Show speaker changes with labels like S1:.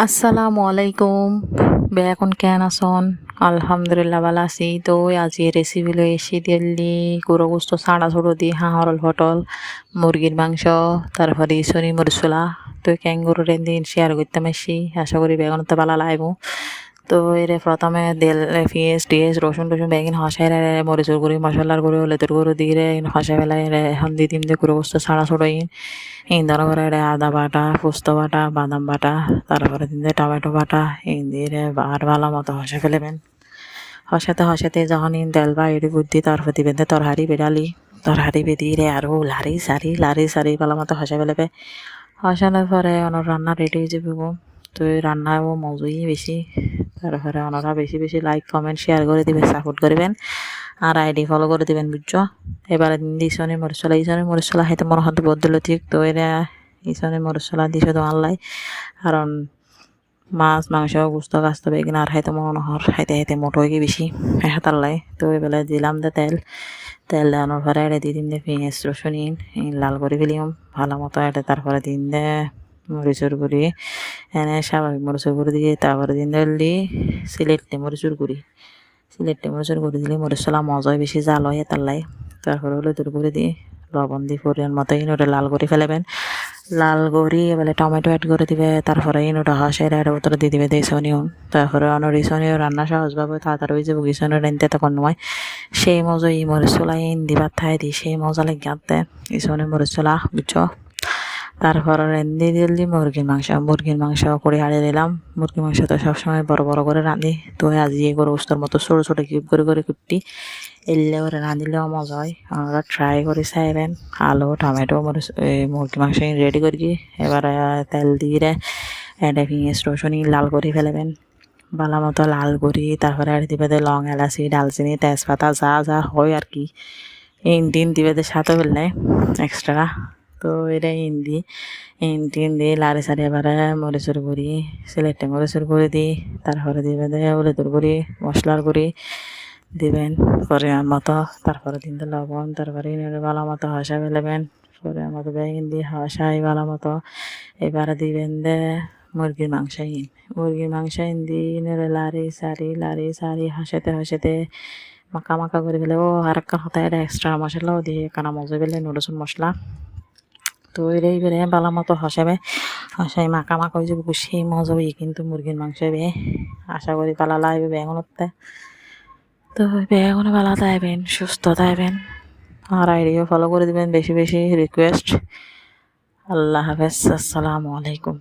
S1: আসসালামু আলাইকুম। এখন কেন আছেন? আলহামদুলিল্লাহ ভালো আছি। তো আজি রেসিপি লই এসে দিল্লি গরু গোস্ত ছাড়া ছোটো দি হাঁহর পটল মুরগির মাংস তারপরে শনি মরসুলা তো ক্যাঙ্গুরু রেন্দিন শেয়ার করতে আসি। আশা করি বেগুনতে ভালো লাগবো। তো এরে প্রথমে তেল পেঁয়াজ টিয়াজ রসুন টসুন বেগিন হসাই মরিচুর গুঁড়ি মশলার গুঁড়ি হলুদের গুঁড়ো দিয়ে হসাই ফেলাই এখন দি দিম দিয়ে গরু গোস্ত ছাড়া ছোটো ইন্দর করে আদা বাটা পোস্ত বাটা বাদাম বাটা তারপরে দিন টমেটো বাটা দিয়ে আর ভালো মতো হসে ফেলেবেন। হসাতে যখন তেল বা এটি বুদ্ধি তারপর দিবেন তরহারি বেড়ালি তরহারি বেদিয়ে আরও লারি সারি ভালো মতো হসে ফেলেবে। হসানোর পরে অনেক রান্না রেডি হয়ে যাবে। তো এই রান্নাও মজুই বেশি। তারপরে ওনারা বেশি বেশি লাইক কমেন্ট শেয়ার করে দিবেন সাপোর্ট করবেন আর আইডি ফলো করে দিবেন বুঝছো। এবারে ইসনে মরিচলা খাইতে মনে হতো বদল ঠিক। তো এরা ইসনে মরিচলা দিছে তো আল্লাই কারণ মাছ মাংস গুস্ত গাস্ত বেগিন আর খাইতে মনে হর খাইতে মোটো হয়ে বেশি হাতাল্লাই। তো এবেলা দিলাম দে তেল দেওয়ানোর পরে এটা দিয়ে দিন দে পেঁয়াজ রসুন লাল করে ফেলিম ভালো মতো এটা তারপরে দিন দে মরিচুর গুঁড়ি এনে স্বাভাবিক মরিচুর গুঁড়ি দিয়ে তারপরে দিন দি সিলেটে মরিচুর গুঁড়ি দিলে মরিচলা মজাই বেশি জাল হয় তারলাই। তারপরে হলুদের গুঁড়ি দিয়ে লবণ দিয়ে পরিমাণ মতো ওটা লাল করে ফেলেবেন। লাল করি এবারে টমেটো অ্যাড করে দিবে তারপরে ওটা হাঁসের এর ভিতরে দিয়ে দিবে দেশনীয়। তারপরে অনরিসনীয় রান্না সহজভাবে তাড়াতাড়ি হয়ে যাবে গিসনীয় রানতে তখন নয় সেই মজা এই মরিচলা দিবার থাই দিই সেই মজা লাগে আনতে ইসনে মরিচলা বুঝছো। তারপর রেন্দি দিলি মুরগির মাংস করে হারিয়ে দিলাম। মুরগির মাংস তো সবসময় বড় বড় করে রাঁধি। তো আজ গরু গোস্তর মতো ছোটো ছোটো কিউব করে কুটি এলে ওরা রাঁধিলেও মজা হয়। আমরা ট্রাই করে চাইবেন। আলু টমেটো মুরগির মাংস রেডি করি এবার তেল দিয়ে এটা পেঁয়াজ রসুন লাল করে ফেলেবেন ভালো মতো লাল করি। তারপরে আর দিবে লং এলাচি ডালচিনি তেজপাতা যা যা হয় আর কি ইন্ডিন দিবে সাথে ফেললে এক্সট্রা। তো এটা ইন্ডিন দিয়ে লাড়ি সারি এবারে মরিচুর গুঁড়ি সিলেটে মরিচুর গুঁড়ি দিই তারপরে দিবে হলুদের গুঁড়ি মশলার গুঁড়ি দিবেন পরিমাণ মতো। তারপরে দিন লবণ তারপরে ভালো মতো হাসা ফেলেবেন পরিমাণ মতো বেগুন দিয়ে হাসাই ভালো মতো। এবারে দিবেন মুরগির মাংস দিয়ে লারি সারি হাসাতে মাখা করে ফেলে ও আর একটা হতা এটা এক্সট্রা মশলাও দিয়ে কানা মজা ফেলে রসুন মশলা। তো এটাই বেড়ে ভালো মতো হাসাই মাখা হয়ে যাবে সেই মজা হই কিন্তু মুরগির মাংস আশা করি পালা লাগবে বেগুনতে। তো বেগুনে ভালো থাকবেন সুস্থ থাকবেন আর আইডিও ফলো করে দিবেন বেশি বেশি রিকোয়েস্ট। আল্লাহ হাফেজ আসসালামু আলাইকুম।